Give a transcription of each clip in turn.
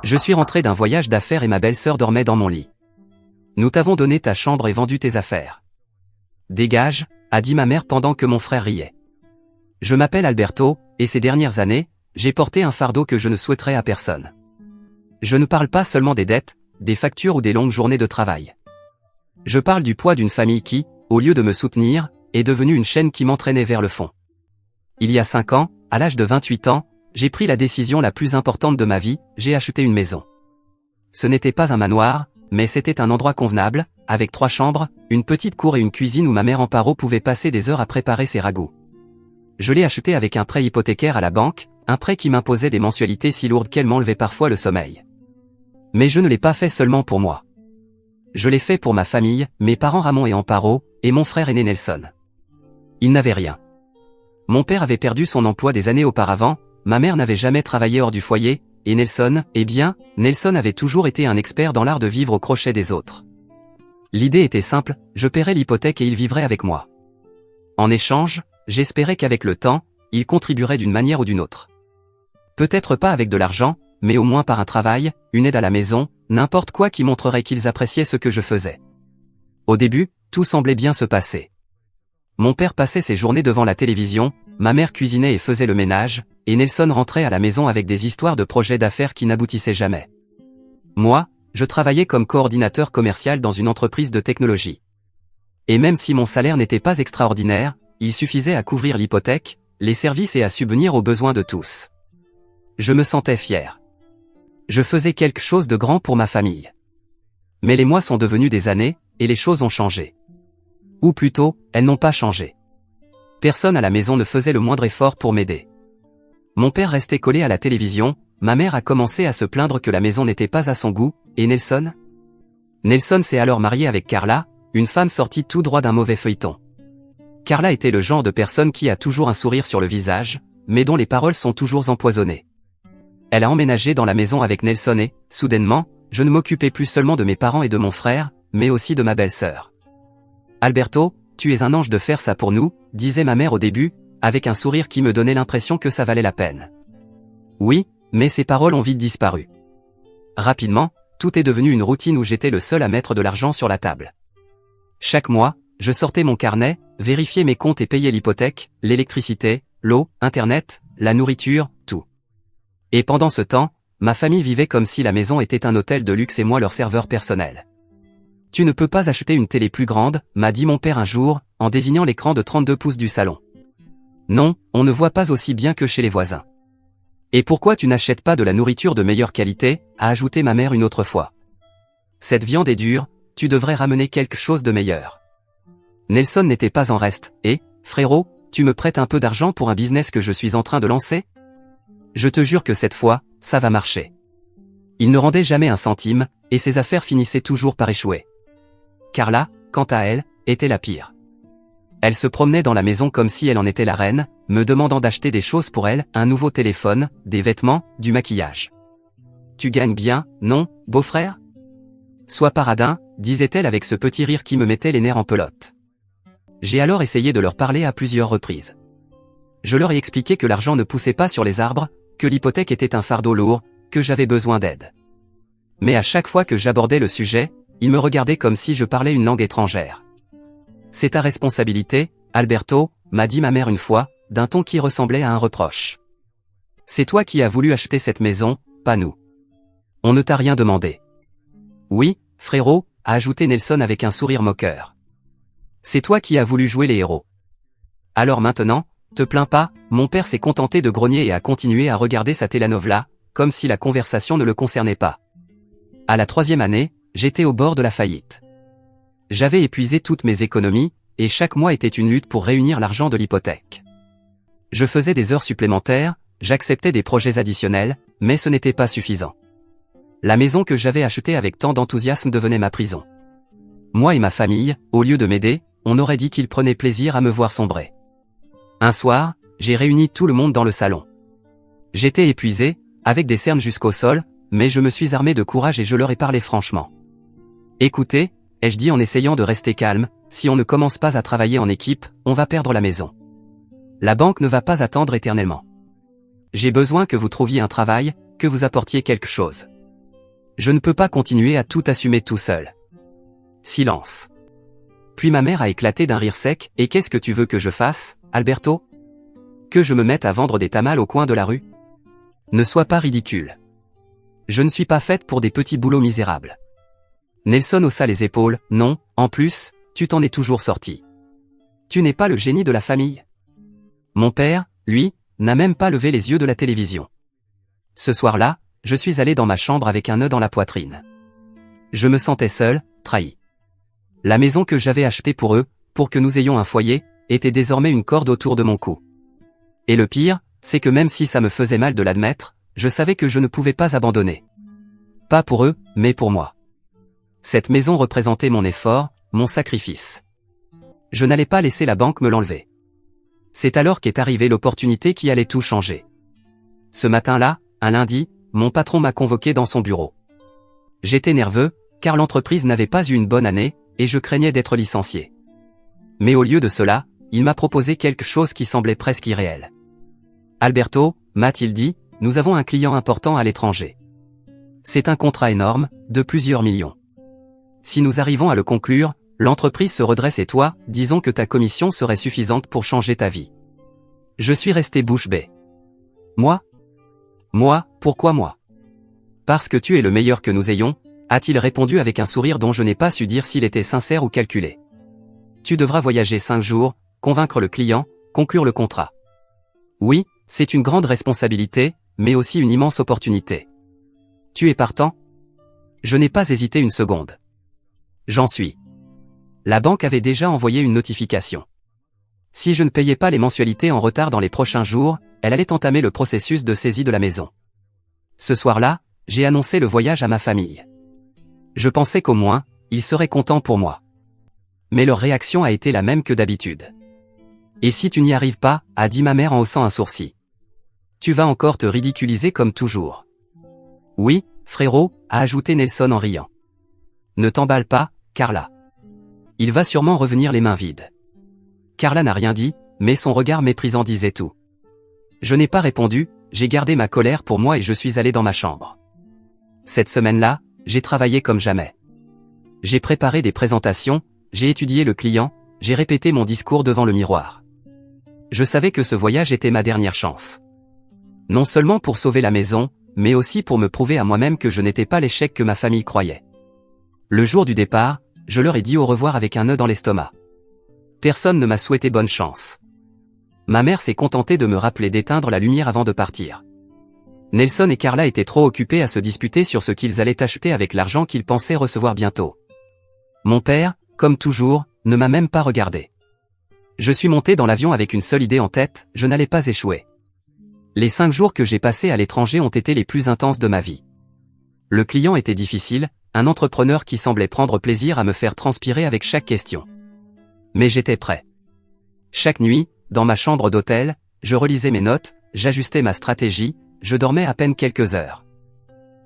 Je suis rentré d'un voyage d'affaires et ma belle-sœur dormait dans mon lit. Nous t'avons donné ta chambre et vendu tes affaires. Dégage, a dit ma mère pendant que mon frère riait. Je m'appelle Alberto, et ces dernières années, j'ai porté un fardeau que je ne souhaiterais à personne. Je ne parle pas seulement des dettes, des factures ou des longues journées de travail. Je parle du poids d'une famille qui, au lieu de me soutenir, est devenue une chaîne qui m'entraînait vers le fond. Il y a 5 ans, à l'âge de 28 ans, j'ai pris la décision la plus importante de ma vie, j'ai acheté une maison. Ce n'était pas un manoir, mais c'était un endroit convenable, avec 3 chambres, une petite cour et une cuisine où ma mère en paro pouvait passer des heures à préparer ses ragoûts. Je l'ai acheté avec un prêt hypothécaire à la banque, un prêt qui m'imposait des mensualités si lourdes qu'elles m'enlevaient parfois le sommeil. Mais je ne l'ai pas fait seulement pour moi. Je l'ai fait pour ma famille, mes parents Ramon et Amparo, et mon frère aîné Nelson. Ils n'avaient rien. Mon père avait perdu son emploi des années auparavant, ma mère n'avait jamais travaillé hors du foyer, et Nelson, eh bien, Nelson avait toujours été un expert dans l'art de vivre au crochet des autres. L'idée était simple, je paierais l'hypothèque et il vivrait avec moi. En échange, j'espérais qu'avec le temps, il contribuerait d'une manière ou d'une autre. Peut-être pas avec de l'argent, mais au moins par un travail, une aide à la maison, n'importe quoi qui montrerait qu'ils appréciaient ce que je faisais. Au début, tout semblait bien se passer. Mon père passait ses journées devant la télévision, ma mère cuisinait et faisait le ménage, et Nelson rentrait à la maison avec des histoires de projets d'affaires qui n'aboutissaient jamais. Moi, je travaillais comme coordinateur commercial dans une entreprise de technologie. Et même si mon salaire n'était pas extraordinaire, il suffisait à couvrir l'hypothèque, les services et à subvenir aux besoins de tous. Je me sentais fier. Je faisais quelque chose de grand pour ma famille. Mais les mois sont devenus des années, et les choses ont changé. Ou plutôt, elles n'ont pas changé. Personne à la maison ne faisait le moindre effort pour m'aider. Mon père restait collé à la télévision, ma mère a commencé à se plaindre que la maison n'était pas à son goût, et Nelson s'est alors marié avec Carla, une femme sortie tout droit d'un mauvais feuilleton. Carla était le genre de personne qui a toujours un sourire sur le visage, mais dont les paroles sont toujours empoisonnées. Elle a emménagé dans la maison avec Nelson et, soudainement, je ne m'occupais plus seulement de mes parents et de mon frère, mais aussi de ma belle-sœur. Alberto, tu es un ange de fer ça pour nous, disait ma mère au début, avec un sourire qui me donnait l'impression que ça valait la peine. Oui, mais ces paroles ont vite disparu. Rapidement, tout est devenu une routine où j'étais le seul à mettre de l'argent sur la table. Chaque mois, je sortais mon carnet, vérifiais mes comptes et payais l'hypothèque, l'électricité, l'eau, Internet, la nourriture, tout. Et pendant ce temps, ma famille vivait comme si la maison était un hôtel de luxe et moi leur serveur personnel. Tu ne peux pas acheter une télé plus grande, m'a dit mon père un jour, en désignant l'écran de 32 pouces du salon. Non, on ne voit pas aussi bien que chez les voisins. Et pourquoi tu n'achètes pas de la nourriture de meilleure qualité, a ajouté ma mère une autre fois. Cette viande est dure, tu devrais ramener quelque chose de meilleur. Nelson n'était pas en reste, et, frérot, tu me prêtes un peu d'argent pour un business que je suis en train de lancer? Je te jure que cette fois, ça va marcher. Il ne rendait jamais un centime, et ses affaires finissaient toujours par échouer. Carla, quant à elle, était la pire. Elle se promenait dans la maison comme si elle en était la reine, me demandant d'acheter des choses pour elle, un nouveau téléphone, des vêtements, du maquillage. Tu gagnes bien, non, beau-frère? Sois paradin, disait-elle avec ce petit rire qui me mettait les nerfs en pelote. J'ai alors essayé de leur parler à plusieurs reprises. Je leur ai expliqué que l'argent ne poussait pas sur les arbres, que l'hypothèque était un fardeau lourd, que j'avais besoin d'aide. Mais à chaque fois que j'abordais le sujet, ils me regardaient comme si je parlais une langue étrangère. C'est ta responsabilité, Alberto, m'a dit ma mère une fois, d'un ton qui ressemblait à un reproche. C'est toi qui as voulu acheter cette maison, pas nous. On ne t'a rien demandé. Oui, frérot, a ajouté Nelson avec un sourire moqueur. C'est toi qui as voulu jouer les héros. Alors maintenant, te plains pas, mon père s'est contenté de grogner et a continué à regarder sa telenovela, comme si la conversation ne le concernait pas. À la 3e année, j'étais au bord de la faillite. J'avais épuisé toutes mes économies, et chaque mois était une lutte pour réunir l'argent de l'hypothèque. Je faisais des heures supplémentaires, j'acceptais des projets additionnels, mais ce n'était pas suffisant. La maison que j'avais achetée avec tant d'enthousiasme devenait ma prison. Moi et ma famille, au lieu de m'aider, on aurait dit qu'ils prenaient plaisir à me voir sombrer. Un soir, j'ai réuni tout le monde dans le salon. J'étais épuisé, avec des cernes jusqu'au sol, mais je me suis armé de courage et je leur ai parlé franchement. Écoutez, ai-je dit en essayant de rester calme, si on ne commence pas à travailler en équipe, on va perdre la maison. La banque ne va pas attendre éternellement. J'ai besoin que vous trouviez un travail, que vous apportiez quelque chose. Je ne peux pas continuer à tout assumer tout seul. Silence. Puis ma mère a éclaté d'un rire sec. Et qu'est-ce que tu veux que je fasse, Alberto? Que je me mette à vendre des tamales au coin de la rue? Ne sois pas ridicule. Je ne suis pas faite pour des petits boulots misérables. Nelson haussa les épaules. Non, en plus, tu t'en es toujours sorti. Tu n'es pas le génie de la famille. Mon père, lui, n'a même pas levé les yeux de la télévision. Ce soir-là, je suis allé dans ma chambre avec un nœud dans la poitrine. Je me sentais seul, trahi. La maison que j'avais achetée pour eux, pour que nous ayons un foyer, était désormais une corde autour de mon cou. Et le pire, c'est que même si ça me faisait mal de l'admettre, je savais que je ne pouvais pas abandonner. Pas pour eux, mais pour moi. Cette maison représentait mon effort, mon sacrifice. Je n'allais pas laisser la banque me l'enlever. C'est alors qu'est arrivée l'opportunité qui allait tout changer. Ce matin-là, un lundi, mon patron m'a convoqué dans son bureau. J'étais nerveux, car l'entreprise n'avait pas eu une bonne année, et je craignais d'être licencié. Mais au lieu de cela, il m'a proposé quelque chose qui semblait presque irréel. Alberto, m'a-t-il dit, nous avons un client important à l'étranger. C'est un contrat énorme, de plusieurs millions. Si nous arrivons à le conclure, l'entreprise se redresse et toi, disons que ta commission serait suffisante pour changer ta vie. Je suis resté bouche bée. Moi? Moi, pourquoi moi? Parce que tu es le meilleur que nous ayons, a-t-il répondu avec un sourire dont je n'ai pas su dire s'il était sincère ou calculé. Tu devras voyager 5 jours, convaincre le client, conclure le contrat. Oui, c'est une grande responsabilité, mais aussi une immense opportunité. Tu es partant? Je n'ai pas hésité une seconde. J'en suis. La banque avait déjà envoyé une notification. Si je ne payais pas les mensualités en retard dans les prochains jours, elle allait entamer le processus de saisie de la maison. Ce soir-là, j'ai annoncé le voyage à ma famille. Je pensais qu'au moins, ils seraient contents pour moi. Mais leur réaction a été la même que d'habitude. Et si tu n'y arrives pas, a dit ma mère en haussant un sourcil. Tu vas encore te ridiculiser comme toujours. Oui, frérot, a ajouté Nelson en riant. Ne t'emballe pas, Carla. Il va sûrement revenir les mains vides. Carla n'a rien dit, mais son regard méprisant disait tout. Je n'ai pas répondu, j'ai gardé ma colère pour moi et je suis allé dans ma chambre. Cette semaine-là, j'ai travaillé comme jamais. J'ai préparé des présentations, j'ai étudié le client, j'ai répété mon discours devant le miroir. Je savais que ce voyage était ma dernière chance. Non seulement pour sauver la maison, mais aussi pour me prouver à moi-même que je n'étais pas l'échec que ma famille croyait. Le jour du départ, je leur ai dit au revoir avec un nœud dans l'estomac. Personne ne m'a souhaité bonne chance. Ma mère s'est contentée de me rappeler d'éteindre la lumière avant de partir. Nelson et Carla étaient trop occupés à se disputer sur ce qu'ils allaient acheter avec l'argent qu'ils pensaient recevoir bientôt. Mon père, comme toujours, ne m'a même pas regardé. Je suis monté dans l'avion avec une seule idée en tête, je n'allais pas échouer. Les 5 jours que j'ai passés à l'étranger ont été les plus intenses de ma vie. Le client était difficile, un entrepreneur qui semblait prendre plaisir à me faire transpirer avec chaque question. Mais j'étais prêt. Chaque nuit, dans ma chambre d'hôtel, je relisais mes notes, j'ajustais ma stratégie, je dormais à peine quelques heures.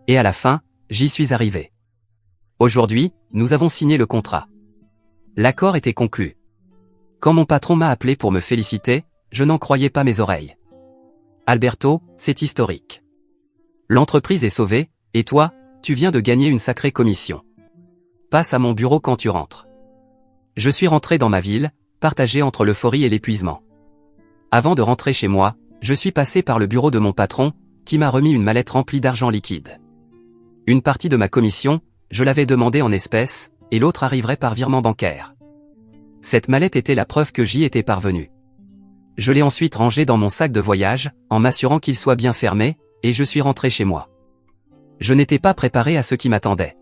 Et à la fin, j'y suis arrivé. Aujourd'hui, nous avons signé le contrat. L'accord était conclu. Quand mon patron m'a appelé pour me féliciter, je n'en croyais pas mes oreilles. Alberto, c'est historique. L'entreprise est sauvée, et toi, tu viens de gagner une sacrée commission. Passe à mon bureau quand tu rentres. Je suis rentré dans ma ville, partagé entre l'euphorie et l'épuisement. Avant de rentrer chez moi, je suis passé par le bureau de mon patron, qui m'a remis une mallette remplie d'argent liquide. Une partie de ma commission, je l'avais demandée en espèces, et l'autre arriverait par virement bancaire. Cette mallette était la preuve que j'y étais parvenu. Je l'ai ensuite rangée dans mon sac de voyage, en m'assurant qu'il soit bien fermé, et je suis rentré chez moi. Je n'étais pas préparé à ce qui m'attendait.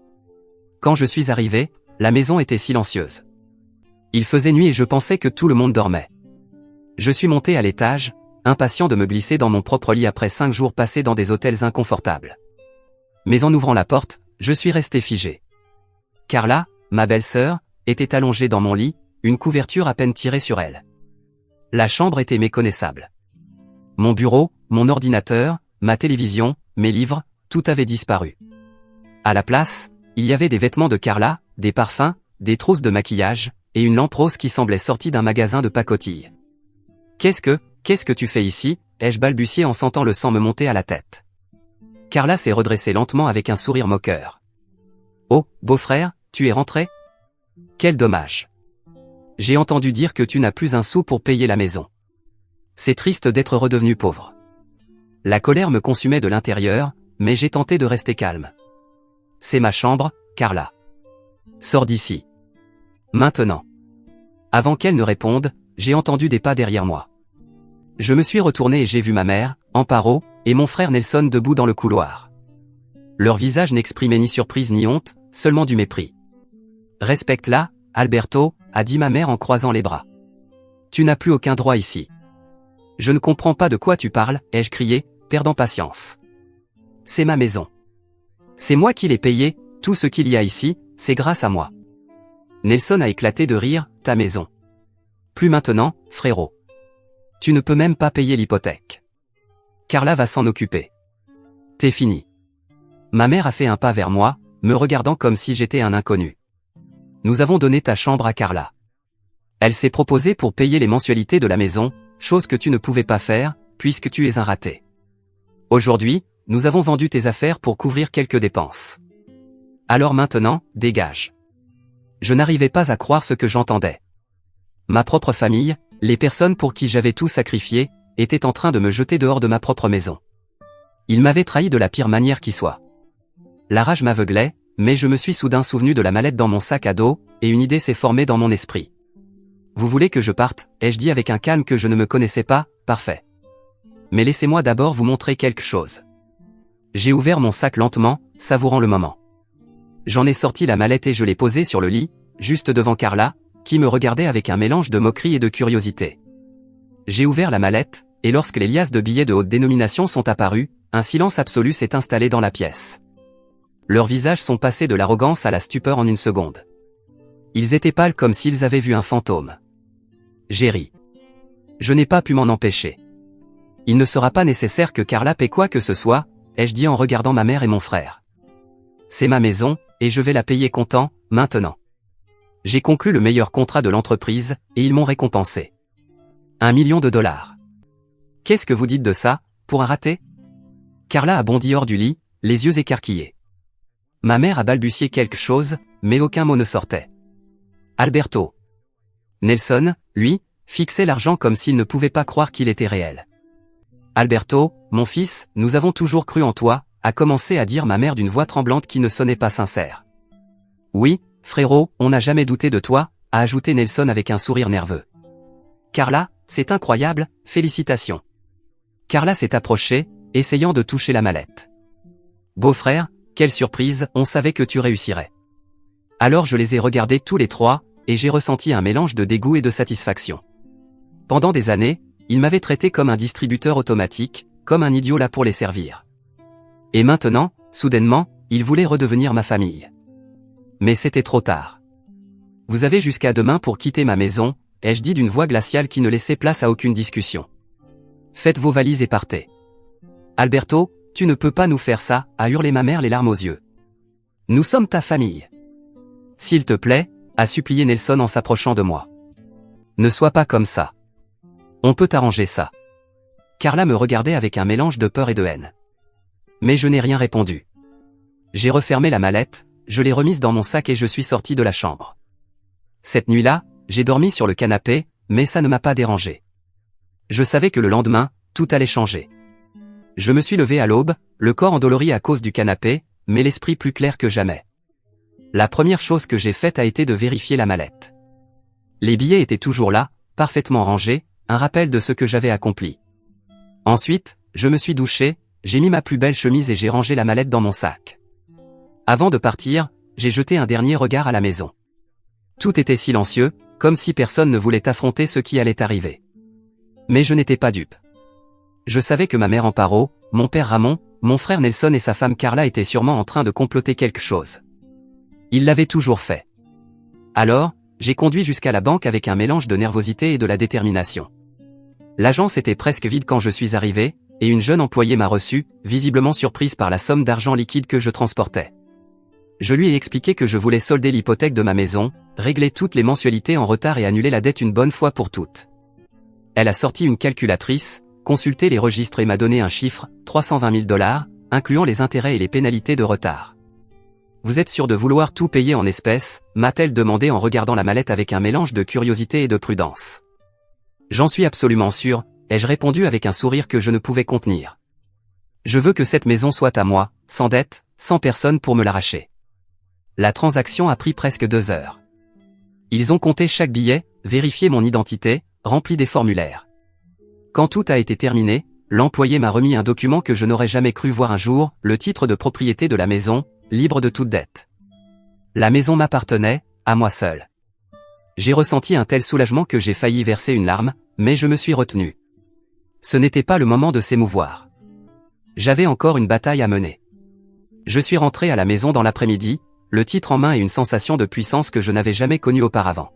Quand je suis arrivé, la maison était silencieuse. Il faisait nuit et je pensais que tout le monde dormait. Je suis monté à l'étage, impatient de me glisser dans mon propre lit après 5 jours passés dans des hôtels inconfortables. Mais en ouvrant la porte, je suis resté figé. Carla, ma belle-sœur, était allongée dans mon lit, une couverture à peine tirée sur elle. La chambre était méconnaissable. Mon bureau, mon ordinateur, ma télévision, mes livres, tout avait disparu. À la place, il y avait des vêtements de Carla, des parfums, des trousses de maquillage, et une lampe rose qui semblait sortie d'un magasin de pacotille. Qu'est-ce que tu fais ici » ai-je balbutié en sentant le sang me monter à la tête. Carla s'est redressée lentement avec un sourire moqueur. Oh, beau-frère, tu es rentré? Quel dommage. J'ai entendu dire que tu n'as plus un sou pour payer la maison. C'est triste d'être redevenu pauvre. La colère me consumait de l'intérieur, mais j'ai tenté de rester calme. C'est ma chambre, Carla. Sors d'ici. Maintenant. Avant qu'elle ne réponde, j'ai entendu des pas derrière moi. Je me suis retourné et j'ai vu ma mère, Amparo, et mon frère Nelson debout dans le couloir. Leur visage n'exprimait ni surprise ni honte, seulement du mépris. Respecte-la, Alberto, a dit ma mère en croisant les bras. Tu n'as plus aucun droit ici. Je ne comprends pas de quoi tu parles, ai-je crié, perdant patience. C'est ma maison. C'est moi qui l'ai payée, tout ce qu'il y a ici, c'est grâce à moi. Nelson a éclaté de rire, ta maison. Plus maintenant, frérot. Tu ne peux même pas payer l'hypothèque. Carla va s'en occuper. T'es fini. Ma mère a fait un pas vers moi, me regardant comme si j'étais un inconnu. Nous avons donné ta chambre à Carla. Elle s'est proposée pour payer les mensualités de la maison, chose que tu ne pouvais pas faire, puisque tu es un raté. Aujourd'hui, nous avons vendu tes affaires pour couvrir quelques dépenses. Alors maintenant, dégage. Je n'arrivais pas à croire ce que j'entendais. Ma propre famille, les personnes pour qui j'avais tout sacrifié, étaient en train de me jeter dehors de ma propre maison. Ils m'avaient trahi de la pire manière qui soit. La rage m'aveuglait, mais je me suis soudain souvenu de la mallette dans mon sac à dos, et une idée s'est formée dans mon esprit. Vous voulez que je parte, ai-je dit avec un calme que je ne me connaissais pas, parfait. Mais laissez-moi d'abord vous montrer quelque chose. J'ai ouvert mon sac lentement, savourant le moment. J'en ai sorti la mallette et je l'ai posée sur le lit, juste devant Carla, qui me regardait avec un mélange de moquerie et de curiosité. J'ai ouvert la mallette, et lorsque les liasses de billets de haute dénomination sont apparues, un silence absolu s'est installé dans la pièce. Leurs visages sont passés de l'arrogance à la stupeur en une seconde. Ils étaient pâles comme s'ils avaient vu un fantôme. J'ai ri. Je n'ai pas pu m'en empêcher. Il ne sera pas nécessaire que Carla paie quoi que ce soit, ai-je dit en regardant ma mère et mon frère. C'est ma maison, et je vais la payer comptant, maintenant. J'ai conclu le meilleur contrat de l'entreprise, et ils m'ont récompensé. 1 million de dollars. Qu'est-ce que vous dites de ça, pour un raté? Carla a bondi hors du lit, les yeux écarquillés. Ma mère a balbutié quelque chose, mais aucun mot ne sortait. Alberto. Nelson, lui, fixait l'argent comme s'il ne pouvait pas croire qu'il était réel. Alberto, mon fils, nous avons toujours cru en toi, a commencé à dire ma mère d'une voix tremblante qui ne sonnait pas sincère. Oui, frérot, on n'a jamais douté de toi, a ajouté Nelson avec un sourire nerveux. Carla, c'est incroyable, félicitations. Carla s'est approchée, essayant de toucher la mallette. Beau-frère, quelle surprise, on savait que tu réussirais. Alors je les ai regardés tous les trois, et j'ai ressenti un mélange de dégoût et de satisfaction. Pendant des années, ils m'avaient traité comme un distributeur automatique, comme un idiot là pour les servir. Et maintenant, soudainement, ils voulaient redevenir ma famille. Mais c'était trop tard. Vous avez jusqu'à demain pour quitter ma maison, ai-je dit d'une voix glaciale qui ne laissait place à aucune discussion. Faites vos valises et partez. Alberto, tu ne peux pas nous faire ça, a hurlé ma mère les larmes aux yeux. Nous sommes ta famille. S'il te plaît, a supplié Nelson en s'approchant de moi. Ne sois pas comme ça. On peut arranger ça. Carla me regardait avec un mélange de peur et de haine. Mais je n'ai rien répondu. J'ai refermé la mallette, je l'ai remise dans mon sac et je suis sorti de la chambre. Cette nuit-là, j'ai dormi sur le canapé, mais ça ne m'a pas dérangé. Je savais que le lendemain, tout allait changer. Je me suis levé à l'aube, le corps endolori à cause du canapé, mais l'esprit plus clair que jamais. La première chose que j'ai faite a été de vérifier la mallette. Les billets étaient toujours là, parfaitement rangés, un rappel de ce que j'avais accompli. Ensuite, je me suis douché, j'ai mis ma plus belle chemise et j'ai rangé la mallette dans mon sac. Avant de partir, j'ai jeté un dernier regard à la maison. Tout était silencieux, comme si personne ne voulait affronter ce qui allait arriver. Mais je n'étais pas dupe. Je savais que ma mère Amparo, mon père Ramon, mon frère Nelson et sa femme Carla étaient sûrement en train de comploter quelque chose. Ils l'avaient toujours fait. Alors, j'ai conduit jusqu'à la banque avec un mélange de nervosité et de la détermination. L'agence était presque vide quand je suis arrivé, et une jeune employée m'a reçu, visiblement surprise par la somme d'argent liquide que je transportais. Je lui ai expliqué que je voulais solder l'hypothèque de ma maison, régler toutes les mensualités en retard et annuler la dette une bonne fois pour toutes. Elle a sorti une calculatrice, consulté les registres et m'a donné un chiffre, 320 000 $, incluant les intérêts et les pénalités de retard. Vous êtes sûr de vouloir tout payer en espèces, m'a-t-elle demandé en regardant la mallette avec un mélange de curiosité et de prudence. J'en suis absolument sûr, ai-je répondu avec un sourire que je ne pouvais contenir. Je veux que cette maison soit à moi, sans dette, sans personne pour me l'arracher. La transaction a pris presque 2 heures. Ils ont compté chaque billet, vérifié mon identité, rempli des formulaires. Quand tout a été terminé, l'employé m'a remis un document que je n'aurais jamais cru voir un jour, le titre de propriété de la maison, libre de toute dette. La maison m'appartenait, à moi seul. J'ai ressenti un tel soulagement que j'ai failli verser une larme, mais je me suis retenu. Ce n'était pas le moment de s'émouvoir. J'avais encore une bataille à mener. Je suis rentré à la maison dans l'après-midi, le titre en main et une sensation de puissance que je n'avais jamais connue auparavant.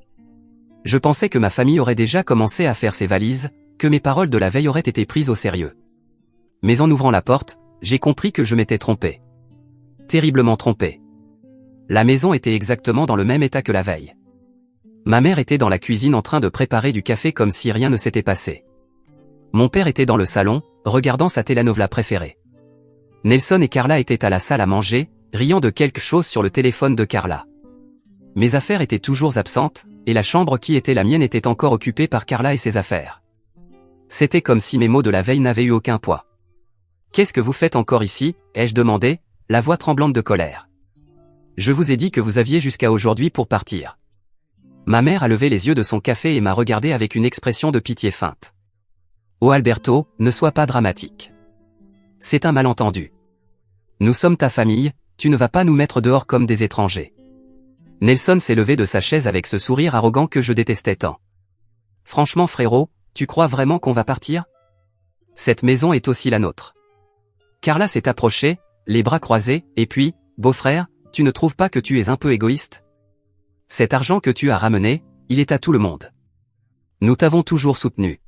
Je pensais que ma famille aurait déjà commencé à faire ses valises, que mes paroles de la veille auraient été prises au sérieux. Mais en ouvrant la porte, j'ai compris que je m'étais trompé. Terriblement trompé. La maison était exactement dans le même état que la veille. Ma mère était dans la cuisine en train de préparer du café comme si rien ne s'était passé. Mon père était dans le salon, regardant sa telenovela préférée. Nelson et Carla étaient à la salle à manger, riant de quelque chose sur le téléphone de Carla. Mes affaires étaient toujours absentes, et la chambre qui était la mienne était encore occupée par Carla et ses affaires. C'était comme si mes mots de la veille n'avaient eu aucun poids. « Qu'est-ce que vous faites encore ici ?» ai-je demandé, la voix tremblante de colère. « Je vous ai dit que vous aviez jusqu'à aujourd'hui pour partir. » Ma mère a levé les yeux de son café et m'a regardé avec une expression de pitié feinte. « Oh Alberto, ne sois pas dramatique. C'est un malentendu. Nous sommes ta famille, tu ne vas pas nous mettre dehors comme des étrangers. » Nelson s'est levé de sa chaise avec ce sourire arrogant que je détestais tant. « Franchement frérot, tu crois vraiment qu'on va partir ? Cette maison est aussi la nôtre. » Carla s'est approchée, les bras croisés, et puis, beau-frère, tu ne trouves pas que tu es un peu égoïste ? Cet argent que tu as ramené, il est à tout le monde. Nous t'avons toujours soutenu.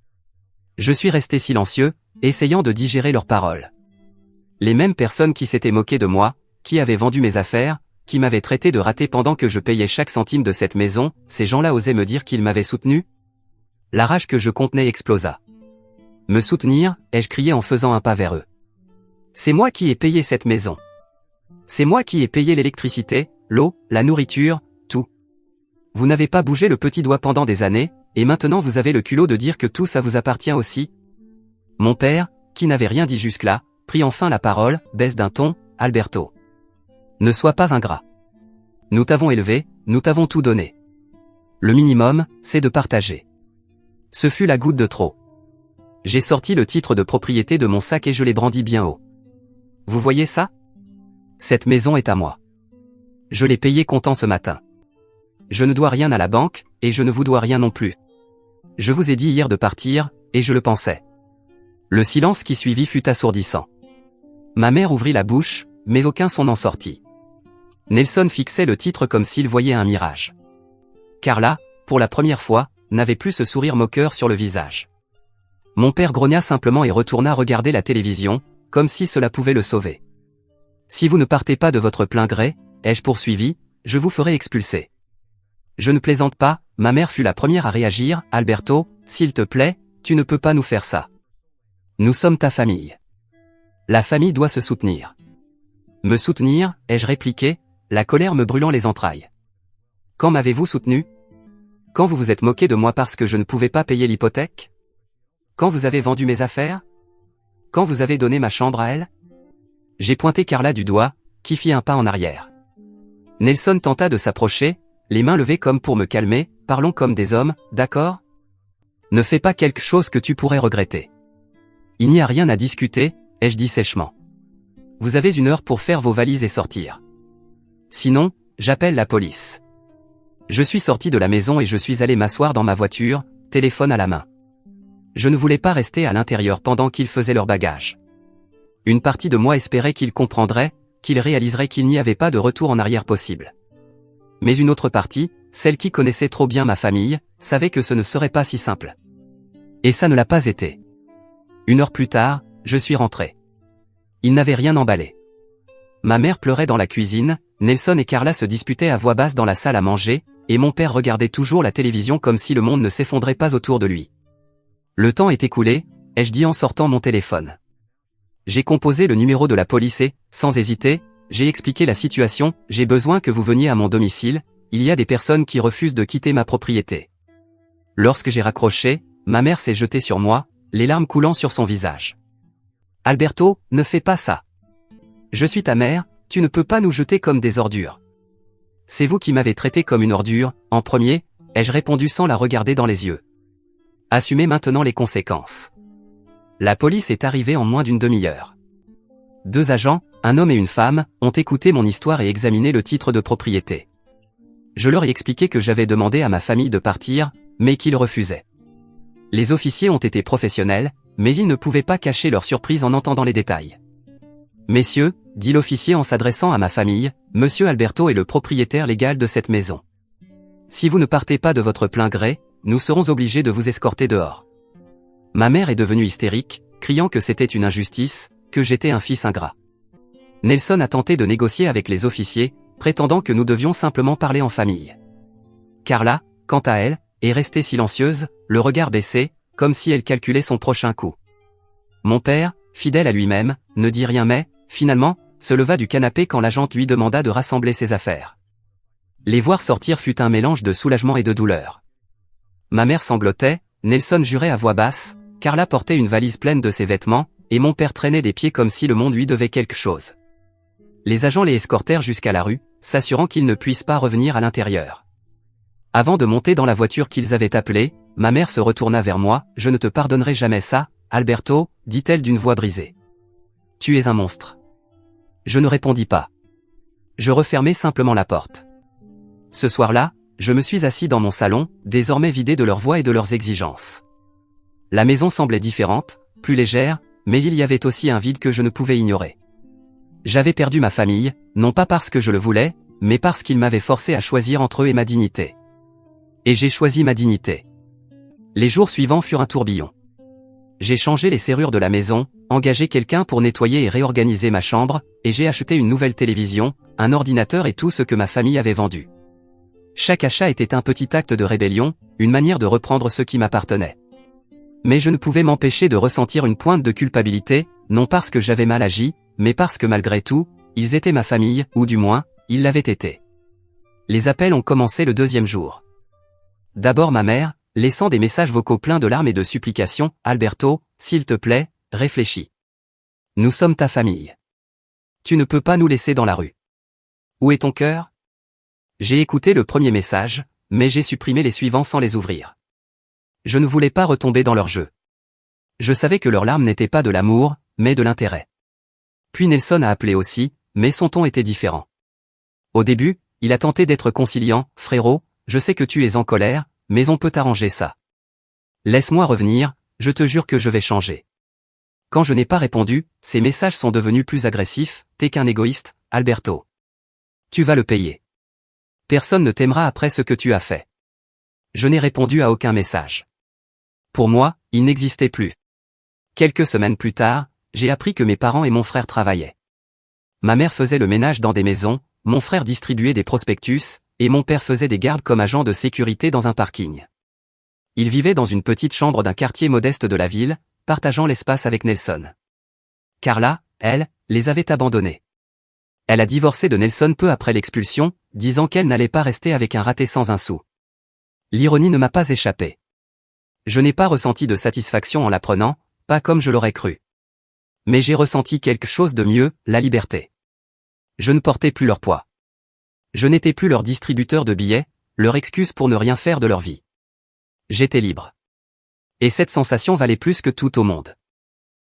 Je suis resté silencieux, essayant de digérer leurs paroles. Les mêmes personnes qui s'étaient moquées de moi, qui avaient vendu mes affaires, qui m'avaient traité de raté pendant que je payais chaque centime de cette maison, ces gens-là osaient me dire qu'ils m'avaient soutenu ? La rage que je contenais explosa. Me soutenir, ai-je crié en faisant un pas vers eux. C'est moi qui ai payé cette maison. C'est moi qui ai payé l'électricité, l'eau, la nourriture, tout. Vous n'avez pas bougé le petit doigt pendant des années, et maintenant vous avez le culot de dire que tout ça vous appartient aussi ? Mon père, qui n'avait rien dit jusque-là, prit enfin la parole, baisse d'un ton, « Alberto. Ne sois pas ingrat. Nous t'avons élevé, nous t'avons tout donné. Le minimum, c'est de partager. » Ce fut la goutte de trop. J'ai sorti le titre de propriété de mon sac et je l'ai brandi bien haut. Vous voyez ça ? Cette maison est à moi. Je l'ai payée comptant ce matin. Je ne dois rien à la banque, et je ne vous dois rien non plus. Je vous ai dit hier de partir, et je le pensais. Le silence qui suivit fut assourdissant. Ma mère ouvrit la bouche, mais aucun son n'en sortit. Nelson fixait le titre comme s'il voyait un mirage. Carla, pour la première fois, n'avait plus ce sourire moqueur sur le visage. Mon père grogna simplement et retourna regarder la télévision, comme si cela pouvait le sauver. « Si vous ne partez pas de votre plein gré, ai-je poursuivi, je vous ferai expulser. » Je ne plaisante pas, ma mère fut la première à réagir, « Alberto, s'il te plaît, tu ne peux pas nous faire ça. Nous sommes ta famille. La famille doit se soutenir. » Me soutenir, ai-je répliqué, la colère me brûlant les entrailles. Quand m'avez-vous soutenu ? Quand vous vous êtes moqué de moi parce que je ne pouvais pas payer l'hypothèque ? Quand vous avez vendu mes affaires ? Quand vous avez donné ma chambre à elle ? J'ai pointé Carla du doigt, qui fit un pas en arrière. Nelson tenta de s'approcher, les mains levées comme pour me calmer, « Parlons comme des hommes, d'accord ? Ne fais pas quelque chose que tu pourrais regretter. Il n'y a rien à discuter, ai-je dit sèchement. Vous avez 1 heure pour faire vos valises et sortir. Sinon, j'appelle la police. » Je suis sorti de la maison et je suis allé m'asseoir dans ma voiture, téléphone à la main. Je ne voulais pas rester à l'intérieur pendant qu'ils faisaient leur bagage. Une partie de moi espérait qu'ils comprendraient, qu'ils réaliseraient qu'il n'y avait pas de retour en arrière possible. Mais une autre partie, celle qui connaissait trop bien ma famille, savait que ce ne serait pas si simple. Et ça ne l'a pas été. 1 heure plus tard, je suis rentré. Ils n'avaient rien emballé. Ma mère pleurait dans la cuisine, Nelson et Carla se disputaient à voix basse dans la salle à manger, et mon père regardait toujours la télévision comme si le monde ne s'effondrait pas autour de lui. Le temps est écoulé, ai-je dit en sortant mon téléphone. J'ai composé le numéro de la police et, sans hésiter, j'ai expliqué la situation, j'ai besoin que vous veniez à mon domicile, il y a des personnes qui refusent de quitter ma propriété. Lorsque j'ai raccroché, ma mère s'est jetée sur moi, les larmes coulant sur son visage. Alberto, ne fais pas ça. Je suis ta mère, tu ne peux pas nous jeter comme des ordures. C'est vous qui m'avez traité comme une ordure, en premier, ai-je répondu sans la regarder dans les yeux. Assumez maintenant les conséquences. La police est arrivée en moins d'une demi-heure. 2 agents, un homme et une femme, ont écouté mon histoire et examiné le titre de propriété. Je leur ai expliqué que j'avais demandé à ma famille de partir, mais qu'ils refusaient. Les officiers ont été professionnels, mais ils ne pouvaient pas cacher leur surprise en entendant les détails. Messieurs, dit l'officier en s'adressant à ma famille, Monsieur Alberto est le propriétaire légal de cette maison. Si vous ne partez pas de votre plein gré, nous serons obligés de vous escorter dehors. Ma mère est devenue hystérique, criant que c'était une injustice, que j'étais un fils ingrat. Nelson a tenté de négocier avec les officiers, prétendant que nous devions simplement parler en famille. Carla, quant à elle, est restée silencieuse, le regard baissé, comme si elle calculait son prochain coup. Mon père, fidèle à lui-même, ne dit rien mais, finalement, se leva du canapé quand l'agente lui demanda de rassembler ses affaires. Les voir sortir fut un mélange de soulagement et de douleur. Ma mère sanglotait, Nelson jurait à voix basse, Carla portait une valise pleine de ses vêtements, et mon père traînait des pieds comme si le monde lui devait quelque chose. Les agents les escortèrent jusqu'à la rue, s'assurant qu'ils ne puissent pas revenir à l'intérieur. Avant de monter dans la voiture qu'ils avaient appelée, ma mère se retourna vers moi, « Je ne te pardonnerai jamais ça, Alberto », dit-elle d'une voix brisée. « Tu es un monstre. » Je ne répondis pas. Je refermai simplement la porte. Ce soir-là, je me suis assis dans mon salon, désormais vidé de leurs voix et de leurs exigences. La maison semblait différente, plus légère, mais il y avait aussi un vide que je ne pouvais ignorer. J'avais perdu ma famille, non pas parce que je le voulais, mais parce qu'ils m'avaient forcé à choisir entre eux et ma dignité. Et j'ai choisi ma dignité. Les jours suivants furent un tourbillon. J'ai changé les serrures de la maison, engagé quelqu'un pour nettoyer et réorganiser ma chambre, et j'ai acheté une nouvelle télévision, un ordinateur et tout ce que ma famille avait vendu. Chaque achat était un petit acte de rébellion, une manière de reprendre ce qui m'appartenait. Mais je ne pouvais m'empêcher de ressentir une pointe de culpabilité, non parce que j'avais mal agi, mais parce que malgré tout, ils étaient ma famille, ou du moins, ils l'avaient été. Les appels ont commencé le 2e jour. D'abord ma mère, laissant des messages vocaux pleins de larmes et de supplications, « Alberto, s'il te plaît, réfléchis. Nous sommes ta famille. Tu ne peux pas nous laisser dans la rue. Où est ton cœur ?» J'ai écouté le premier message, mais j'ai supprimé les suivants sans les ouvrir. Je ne voulais pas retomber dans leur jeu. Je savais que leurs larmes n'étaient pas de l'amour, mais de l'intérêt. Puis Nelson a appelé aussi, mais son ton était différent. Au début, il a tenté d'être conciliant, « Frérot, je sais que tu es en colère, mais on peut arranger ça. Laisse-moi revenir, je te jure que je vais changer. » Quand je n'ai pas répondu, ses messages sont devenus plus agressifs, « T'es qu'un égoïste, Alberto. Tu vas le payer. Personne ne t'aimera après ce que tu as fait. » Je n'ai répondu à aucun message. Pour moi, il n'existait plus. Quelques semaines plus tard, j'ai appris que mes parents et mon frère travaillaient. Ma mère faisait le ménage dans des maisons, mon frère distribuait des prospectus, et mon père faisait des gardes comme agent de sécurité dans un parking. Ils vivaient dans une petite chambre d'un quartier modeste de la ville, partageant l'espace avec Nelson. Carla, elle, les avait abandonnés. Elle a divorcé de Nelson peu après l'expulsion, disant qu'elle n'allait pas rester avec un raté sans un sou. L'ironie ne m'a pas échappé. Je n'ai pas ressenti de satisfaction en l'apprenant, pas comme je l'aurais cru. Mais j'ai ressenti quelque chose de mieux, la liberté. Je ne portais plus leur poids. Je n'étais plus leur distributeur de billets, leur excuse pour ne rien faire de leur vie. J'étais libre. Et cette sensation valait plus que tout au monde.